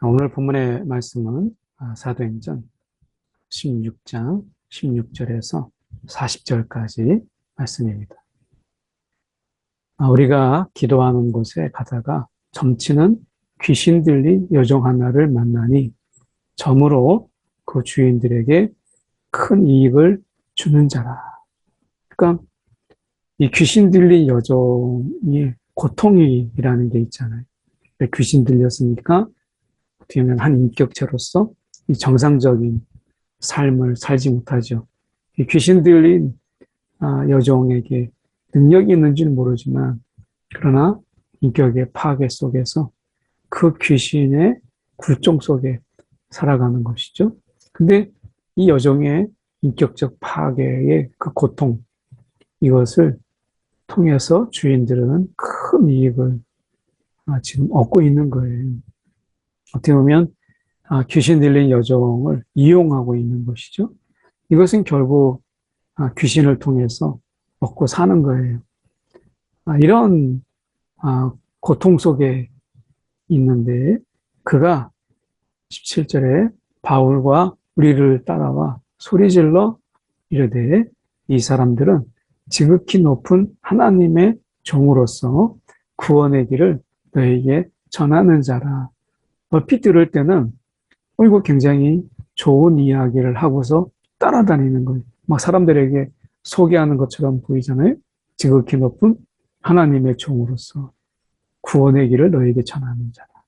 오늘 본문의 말씀은 사도행전 16장 16절에서 40절까지 말씀입니다. 우리가 기도하는 곳에 가다가 점치는 귀신 들린 여종 하나를 만나니 점으로 그 주인들에게 큰 이익을 주는 자라. 그러니까 이 귀신 들린 여종이 고통이라는 게 있잖아요. 귀신 들렸으니까 어떻게 보면 한 인격체로서 이 정상적인 삶을 살지 못하죠. 이 귀신 들린 여종에게 능력이 있는지는 모르지만 그러나 인격의 파괴 속에서 그 귀신의 굴종 속에 살아가는 것이죠. 근데 이 여종의 인격적 파괴의 그 고통, 이것을 통해서 주인들은 큰 이익을 지금 얻고 있는 거예요. 어떻게 보면 귀신 들린 여종을 이용하고 있는 것이죠. 이것은 결국 귀신을 통해서 먹고 사는 거예요. 이런 고통 속에 있는데 그가 17절에 바울과 우리를 따라와 소리질러 이르되 이 사람들은 지극히 높은 하나님의 종으로서 구원의 길을 너에게 전하는 자라. 얼핏 들을 때는 이거 굉장히 좋은 이야기를 하고서 따라다니는 거예요. 막 사람들에게 소개하는 것처럼 보이잖아요. 지극히 높은 하나님의 종으로서 구원의 길을 너에게 전하는 자다.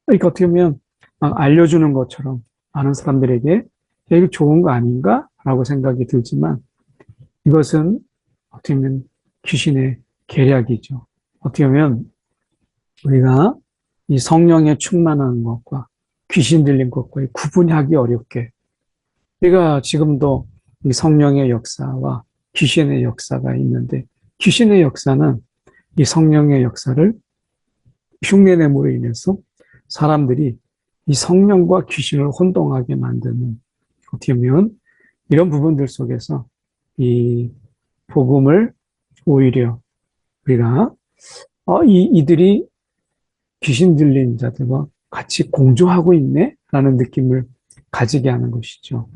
그러니까 어떻게 보면 막 알려주는 것처럼 많은 사람들에게 이게 좋은 거 아닌가? 라고 생각이 들지만 이것은 어떻게 보면 귀신의 계략이죠. 어떻게 보면 우리가 이 성령에 충만한 것과 귀신 들린 것과 구분하기 어렵게 우리가 지금도 이 성령의 역사와 귀신의 역사가 있는데 귀신의 역사는 이 성령의 역사를 흉내냄으로 인해서 사람들이 이 성령과 귀신을 혼동하게 만드는 어떻게 보면 이런 부분들 속에서 이 복음을 오히려 우리가 이들이 귀신 들린 자들과 같이 공조하고 있네? 라는 느낌을 가지게 하는 것이죠.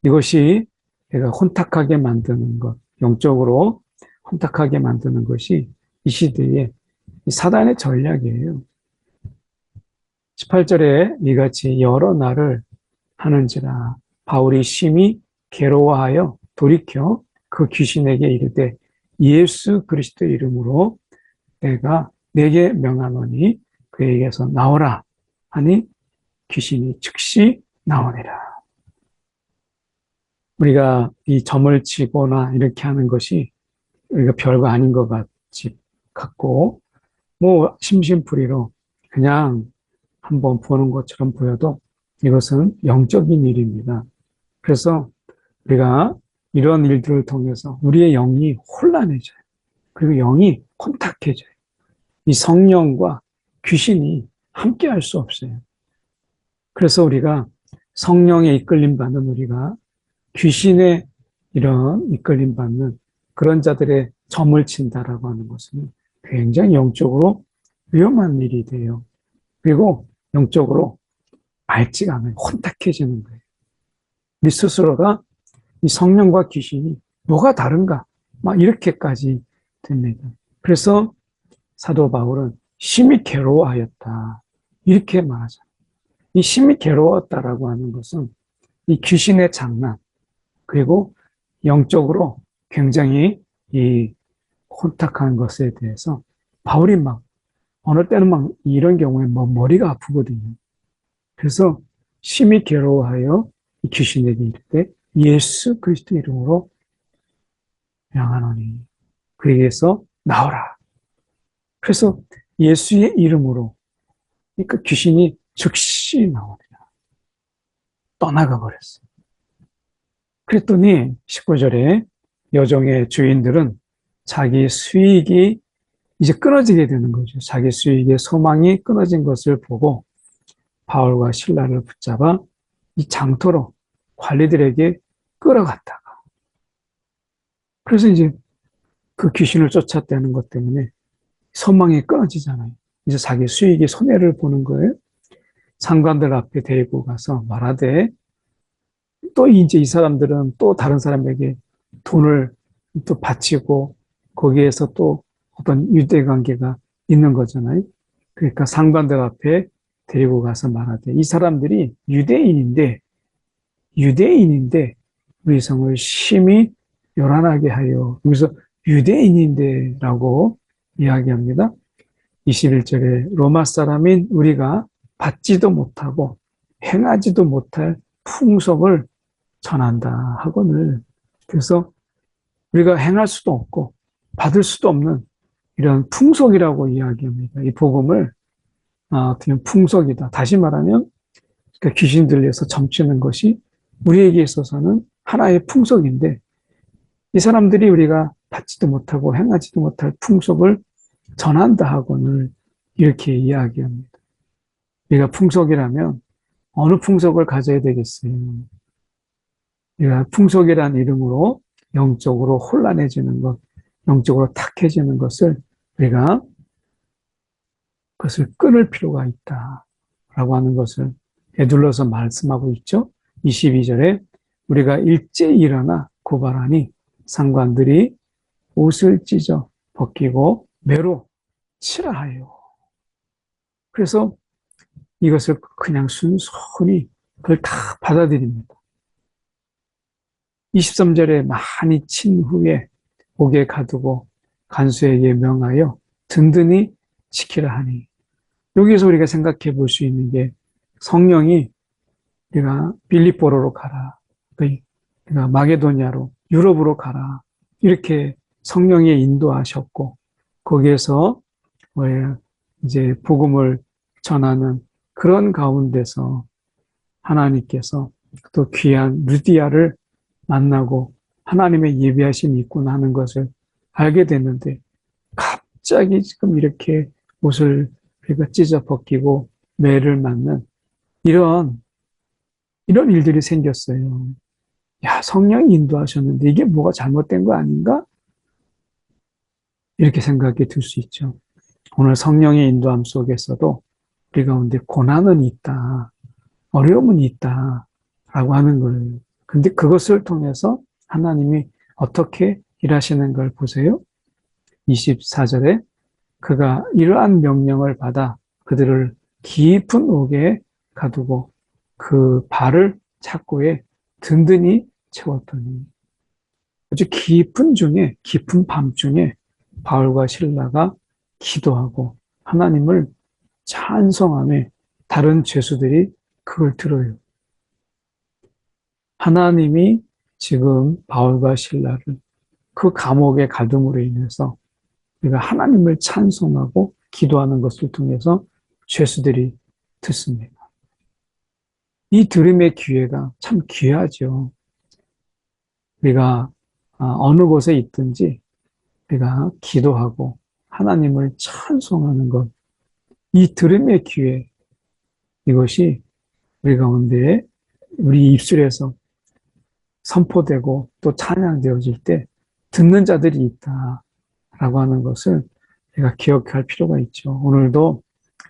이것이 내가 혼탁하게 만드는 것, 영적으로 혼탁하게 만드는 것이 이 시대의 사단의 전략이에요. 18절에 이같이 여러 날을 하는지라 바울이 심히 괴로워하여 돌이켜 그 귀신에게 이르되 예수 그리스도의 이름으로 내가 내게 명하노니 그에게서 나오라 하니 귀신이 즉시 나오니라. 우리가 이 점을 치거나 이렇게 하는 것이 우리가 별거 아닌 것 같고 심심풀이로 그냥 한번 보는 것처럼 보여도 이것은 영적인 일입니다. 그래서 우리가 이런 일들을 통해서 우리의 영이 혼란해져요. 그리고 영이 혼탁해져요. 이 성령과 귀신이 함께 할 수 없어요. 그래서 우리가 성령의 이끌림 받는 우리가 귀신의 이런 이끌림 받는 그런 자들의 점을 친다라고 하는 것은 굉장히 영적으로 위험한 일이 돼요. 그리고 영적으로 맑지가 않아요. 혼탁해지는 거예요. 네 스스로가 이 성령과 귀신이 뭐가 다른가? 막 이렇게까지 됩니다. 그래서 사도 바울은 심히 괴로워하였다. 이렇게 말하잖아요. 이 심히 괴로웠다라고 하는 것은 이 귀신의 장난, 그리고 영적으로 굉장히 이 혼탁한 것에 대해서 바울이 막 어느 때는 막 이런 경우에 머리가 아프거든요. 그래서 심히 괴로워하여 이 귀신에게 이르되 예수 그리스도 이름으로 명하노니 그에게서 나오라. 그래서 예수의 이름으로 그러니까 귀신이 즉시 나오니라. 떠나가 버렸어요. 그랬더니 19절에 여종의 주인들은 자기 수익이 이제 끊어지게 되는 거죠. 자기 수익의 소망이 끊어진 것을 보고 바울과 실라를 붙잡아 이 장터로 관리들에게 끌어갔다가 그래서 이제 그 귀신을 쫓았다는 것 때문에 소망이 끊어지잖아요. 이제 자기 수익이 손해를 보는 거예요. 상관들 앞에 데리고 가서 말하되, 또 이제 이 사람들은 또 다른 사람에게 돈을 또 바치고 거기에서 또 어떤 유대 관계가 있는 거잖아요. 그러니까 상관들 앞에 데리고 가서 말하되, 이 사람들이 유대인인데 우리 성을 심히 요란하게 하여, 여기서 유대인인데라고 이야기합니다. 21절에 로마 사람인 우리가 받지도 못하고 행하지도 못할 풍속을 전한다 하거늘. 그래서 우리가 행할 수도 없고 받을 수도 없는 이런 풍속이라고 이야기합니다. 이 복음을 어떻게 풍속이다. 다시 말하면 그러니까 귀신 들려서 점치는 것이 우리에게 있어서는 하나의 풍속인데, 이 사람들이 우리가 받지도 못하고 행하지도 못할 풍속을 전한다 하고는 이렇게 이야기합니다. 우리가 풍속이라면 어느 풍속을 가져야 되겠어요? 우리가 풍속이란 이름으로 영적으로 혼란해지는 것, 영적으로 탁해지는 것을 우리가 그것을 끊을 필요가 있다라고 하는 것을 되둘러서 말씀하고 있죠. 22절에 우리가 일제히 일어나 고발하니 상관들이 옷을 찢어 벗기고 매로 치라 하여. 그래서 이것을 그냥 순순히 그걸 다 받아들입니다. 23절에 많이 친 후에 옥에 가두고 간수에게 명하여 든든히 지키라 하니, 여기서 우리가 생각해 볼 수 있는 게, 성령이 우리가 빌립보로로 가라, 우리가 마게도냐로, 유럽으로 가라, 이렇게 성령이 인도하셨고, 거기에서 이제 복음을 전하는 그런 가운데서 하나님께서 또 귀한 루디아를 만나고 하나님의 예비하심이 있구나 하는 것을 알게 됐는데, 갑자기 지금 이렇게 옷을 우리가 찢어 벗기고 매를 맞는 이런 일들이 생겼어요. 야, 성령이 인도하셨는데 이게 뭐가 잘못된 거 아닌가? 이렇게 생각이 들 수 있죠. 오늘 성령의 인도함 속에서도 우리 가운데 고난은 있다, 어려움은 있다 라고 하는 거예요. 근데 그것을 통해서 하나님이 어떻게 일하시는 걸 보세요. 24절에 그가 이러한 명령을 받아 그들을 깊은 옥에 가두고 그 발을 착고에 든든히 채웠더니, 아주 깊은 밤중에 바울과 실라가 기도하고 하나님을 찬송하며 다른 죄수들이 그걸 들어요. 하나님이 지금 바울과 실라를 그 감옥에 가둠으로 인해서 우리가 하나님을 찬송하고 기도하는 것을 통해서 죄수들이 듣습니다. 이 들음의 기회가 참 귀하죠. 우리가 어느 곳에 있든지 우리가 기도하고 하나님을 찬송하는 것, 이 들음의 기회, 이것이 우리 가운데 우리 입술에서 선포되고 또 찬양되어질 때 듣는 자들이 있다라고 하는 것을 우리가 기억할 필요가 있죠. 오늘도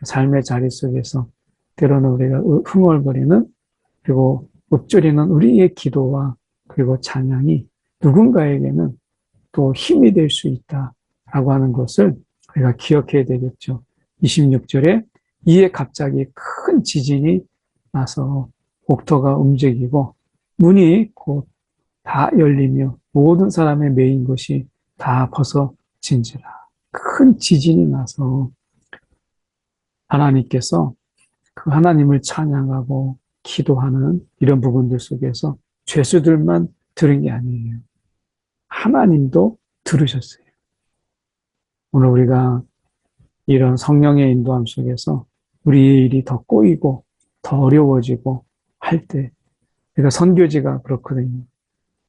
삶의 자리 속에서 때로는 우리가 흥얼거리는, 그리고 읊조리는 우리의 기도와 그리고 찬양이 누군가에게는 또 힘이 될 수 있다라고 하는 것을 우리가 기억해야 되겠죠. 26절에 이에 갑자기 큰 지진이 나서 옥토가 움직이고 문이 곧 다 열리며 모든 사람의 매인 것이 다 벗어진지라. 큰 지진이 나서 하나님께서 그 하나님을 찬양하고 기도하는 이런 부분들 속에서 죄수들만 들은 게 아니에요. 하나님도 들으셨어요. 오늘 우리가 이런 성령의 인도함 속에서 우리의 일이 더 꼬이고 더 어려워지고 할 때, 그러니까 선교지가 그렇거든요.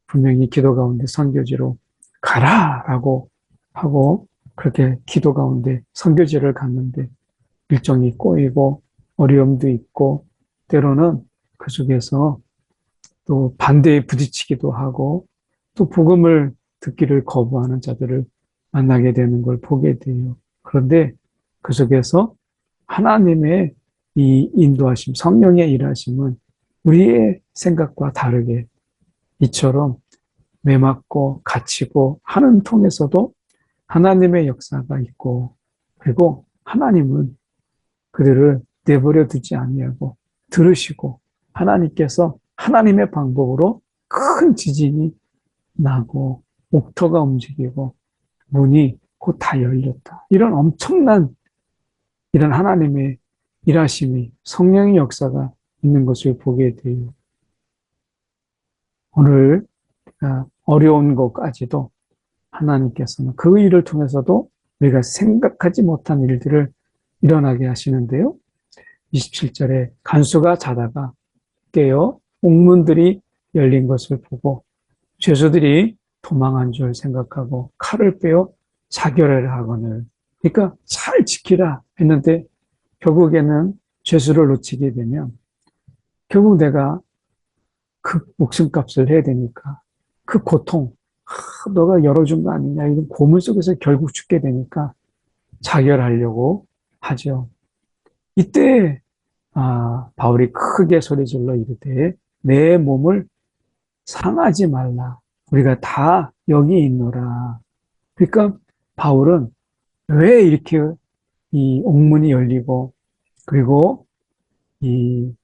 분명히 기도 가운데 선교지로 가라라고 하고 그렇게 기도 가운데 선교지를 갔는데 일정이 꼬이고 어려움도 있고 때로는 그 속에서 또 반대에 부딪히기도 하고 또 복음을 듣기를 거부하는 자들을 만나게 되는 걸 보게 돼요. 그런데 그 속에서 하나님의 이 인도하심, 성령의 일하심은 우리의 생각과 다르게 이처럼 매맞고 갇히고 하는 통에서도 하나님의 역사가 있고, 그리고 하나님은 그들을 내버려 두지 아니하고 들으시고, 하나님께서 하나님의 방법으로 큰 지진이 나고 옥토가 움직이고 문이 곧 다 열렸다. 이런 엄청난 이런 하나님의 일하심이, 성령의 역사가 있는 것을 보게 돼요. 오늘 어려운 것까지도 하나님께서는 그 일을 통해서도 우리가 생각하지 못한 일들을 일어나게 하시는데요. 27절에 간수가 자다가 깨어 옥문들이 열린 것을 보고 죄수들이 도망한 줄 생각하고 칼을 빼어 자결을 하거늘. 그러니까 잘 지키라 했는데 결국에는 죄수를 놓치게 되면 결국 내가 그 목숨값을 해야 되니까 그 고통, 너가 열어준 거 아니냐 이런 고문 속에서 결국 죽게 되니까 자결하려고 하죠. 이때 바울이 크게 소리질러 이르되 내 몸을 상하지 말라. 우리가 다 여기 있노라. 그러니까 바울은 왜 이렇게 이 옥문이 열리고 그리고 이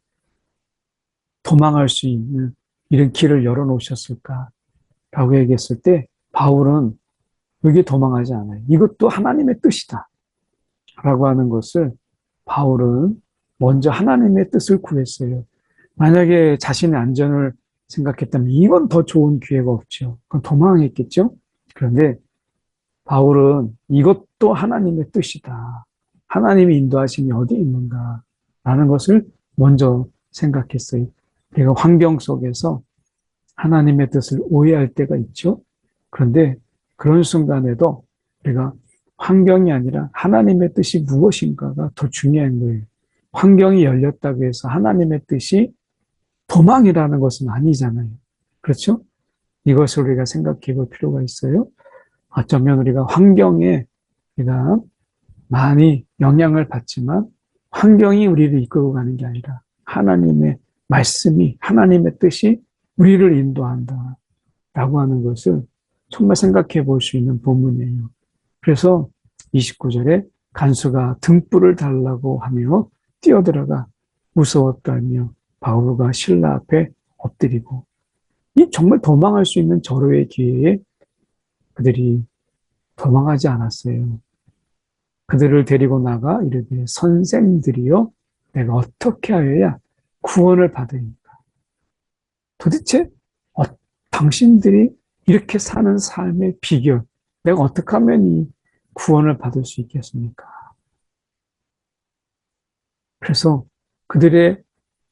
도망할 수 있는 이런 길을 열어놓으셨을까라고 얘기했을 때 바울은 여기 도망하지 않아요. 이것도 하나님의 뜻이다 라고 하는 것을 바울은 먼저 하나님의 뜻을 구했어요. 만약에 자신의 안전을 생각했다면 이건 더 좋은 기회가 없죠. 그럼 도망했겠죠. 그런데 바울은 이것도 하나님의 뜻이다. 하나님의 인도하심이 어디 있는가라는 것을 먼저 생각했어요. 내가 환경 속에서 하나님의 뜻을 오해할 때가 있죠. 그런데 그런 순간에도 우리가 환경이 아니라 하나님의 뜻이 무엇인가가 더 중요한 거예요. 환경이 열렸다고 해서 하나님의 뜻이 도망이라는 것은 아니잖아요. 그렇죠? 이것을 우리가 생각해 볼 필요가 있어요. 어쩌면 우리가 환경에 우리가 많이 영향을 받지만 환경이 우리를 이끌고 가는 게 아니라 하나님의 말씀이, 하나님의 뜻이 우리를 인도한다 라고 하는 것을 정말 생각해 볼 수 있는 본문이에요. 그래서 29절에 간수가 등불을 달라고 하며 뛰어들어가 무서웠다며 바울과 신라 앞에 엎드리고, 이 정말 도망할 수 있는 절호의 기회에 그들이 도망하지 않았어요. 그들을 데리고 나가 이르되 선생들이여 내가 어떻게 하여야 구원을 받으리까? 도대체 당신들이 이렇게 사는 삶의 비결, 내가 어떻게 하면 이 구원을 받을 수 있겠습니까? 그래서 그들의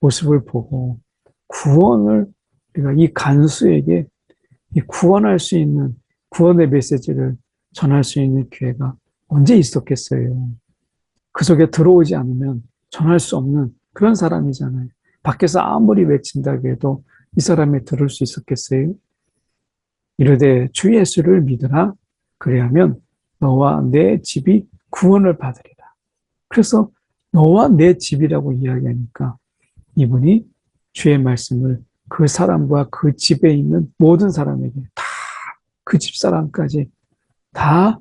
모습을 보고 구원을, 우리가 이 간수에게 이 구원할 수 있는 구원의 메시지를 전할 수 있는 기회가 언제 있었겠어요? 그 속에 들어오지 않으면 전할 수 없는 그런 사람이잖아요. 밖에서 아무리 외친다고 해도 이 사람이 들을 수 있었겠어요? 이르되 주 예수를 믿으라. 그래야면 너와 내 집이 구원을 받으리라. 그래서 너와 내 집이라고 이야기하니까 이분이 주의 말씀을 그 사람과 그 집에 있는 모든 사람에게 다, 그 집 사람까지 다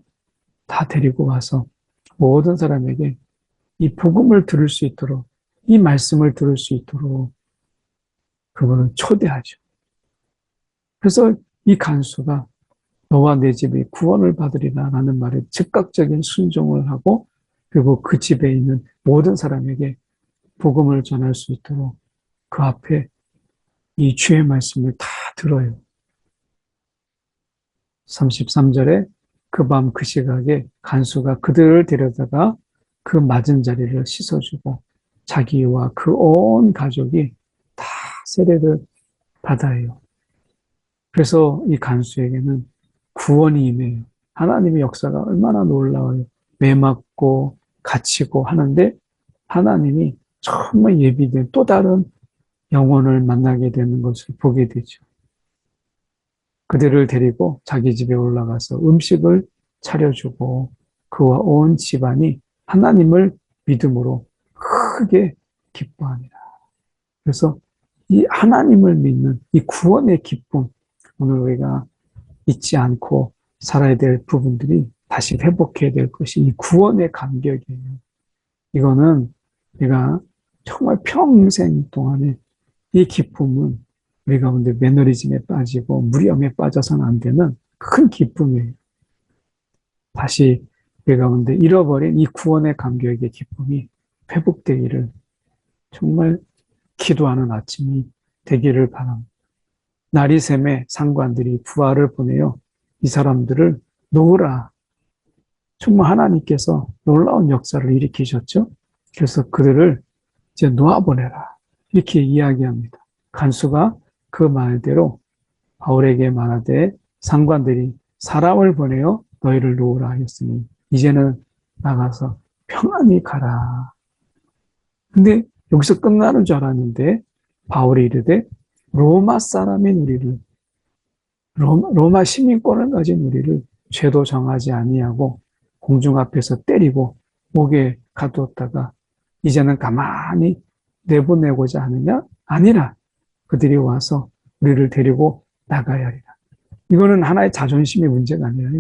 데리고 와서 모든 사람에게 이 복음을 들을 수 있도록, 이 말씀을 들을 수 있도록 그분을 초대하죠. 그래서 이 간수가 너와 내 집이 구원을 받으리라 라는 말에 즉각적인 순종을 하고, 그리고 그 집에 있는 모든 사람에게 복음을 전할 수 있도록 그 앞에 이 주의 말씀을 다 들어요. 33절에 그 밤 그 시각에 간수가 그들을 데려다가 그 맞은 자리를 씻어주고 자기와 그 온 가족이 다 세례를 받아요. 그래서 이 간수에게는 구원이 임해요. 하나님의 역사가 얼마나 놀라워요. 매맞고 갇히고 하는데 하나님이 정말 예비된 또 다른 영혼을 만나게 되는 것을 보게 되죠. 그들을 데리고 자기 집에 올라가서 음식을 차려주고 그와 온 집안이 하나님을 믿음으로 크게 기뻐하니라. 그래서 이 하나님을 믿는 이 구원의 기쁨, 오늘 우리가 잊지 않고 살아야 될 부분들이 다시 회복해야 될 것이 이 구원의 감격이에요. 이거는 우리가 정말 평생 동안에 이 기쁨은 우리 가운데 매너리즘에 빠지고 무렴에 빠져서는 안 되는 큰 기쁨이에요. 다시 우리 가운데 잃어버린 이 구원의 감격의 기쁨이 회복되기를 정말 기도하는 아침이 되기를 바랍니다. 나리샘의 상관들이 부하를 보내요. 이 사람들을 놓으라. 정말 하나님께서 놀라운 역사를 일으키셨죠. 그래서 그들을 이제 놓아보내라. 이렇게 이야기합니다. 간수가 그 말대로 바울에게 말하되 상관들이 사람을 보내어 너희를 놓으라 하였으니 이제는 나가서 평안히 가라. 근데 여기서 끝나는 줄 알았는데 바울이 이르되 로마 사람인 우리를 로마 시민권을 가진 우리를 죄도 정하지 아니하고 공중 앞에서 때리고 목에 가두었다가 이제는 가만히 내보내고자 하느냐? 아니라 그들이 와서 우리를 데리고 나가야 하리라. 이거는 하나의 자존심의 문제가 아니라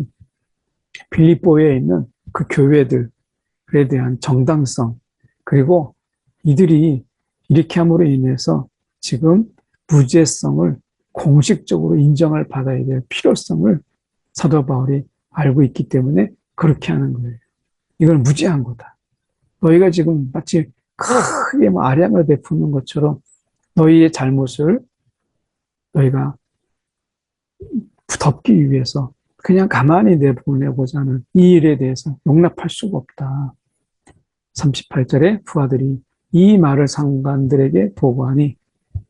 빌립보에 있는 그 교회들에 대한 정당성, 그리고 이들이 이렇게 함으로 인해서 지금 무죄성을 공식적으로 인정을 받아야 될 필요성을 사도 바울이 알고 있기 때문에 그렇게 하는 거예요. 이건 무죄한 거다. 너희가 지금 마치 크게 아량을 베푸는 것처럼 너희의 잘못을 너희가 덮기 위해서 그냥 가만히 내보내고자 하는 이 일에 대해서 용납할 수가 없다. 38절에 부하들이 이 말을 상관들에게 보고하니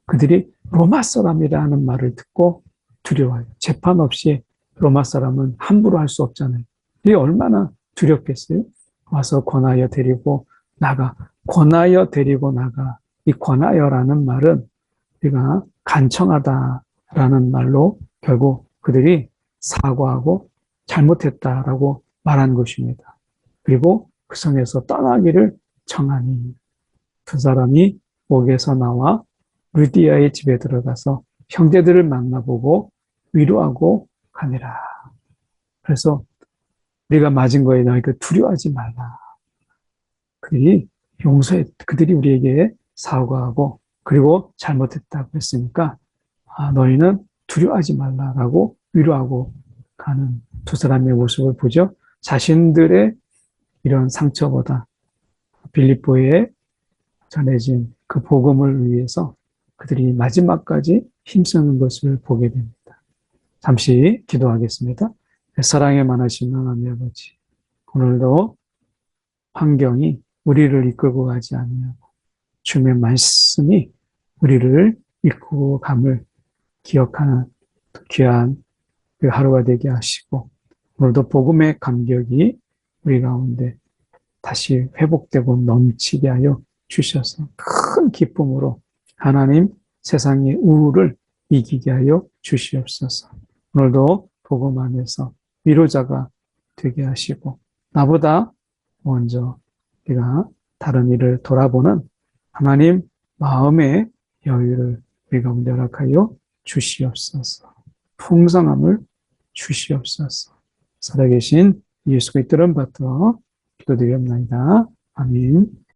그들이 로마 사람이라는 말을 듣고 두려워요. 재판 없이 로마 사람은 함부로 할 수 없잖아요. 이게 얼마나 두렵겠어요? 와서 권하여 데리고 나가. 권하여 데리고 나가. 이 권하여라는 말은 우리가 간청하다라는 말로 결국 그들이 사과하고 잘못했다라고 말한 것입니다. 그리고 그 성에서 떠나기를 청하니 두 사람이 옥에서 나와 루디아의 집에 들어가서 형제들을 만나보고 위로하고 가니라. 그래서 우리가 맞은 거에 너희가 두려워하지 말라. 그들이 우리에게 사과하고 그리고 잘못했다고 했으니까 너희는 두려워하지 말라라고 위로하고 가는 두 사람의 모습을 보죠. 자신들의 이런 상처보다 빌립보에 전해진 그 복음을 위해서 그들이 마지막까지 힘쓰는 것을 보게 됩니다. 잠시 기도하겠습니다. 사랑에 많으신 하나님 아버지, 오늘도 환경이 우리를 이끌고 가지 아니하고 주님의 말씀이 우리를 이끌고 감을 기억하는 귀한 그 하루가 되게 하시고 오늘도 복음의 감격이 우리 가운데 다시 회복되고 넘치게 하여 주셔서 큰 기쁨으로 하나님 세상의 우울을 이기게 하여 주시옵소서. 오늘도 복음 안에서 위로자가 되게 하시고 나보다 먼저 우리가 다른 일을 돌아보는 하나님 마음의 여유를 우리 가운데 허락하여 주시옵소서. 풍성함을 주시옵소서. 살아계신 예수 그리스도를 받들어 기도드리옵나이다. 아멘.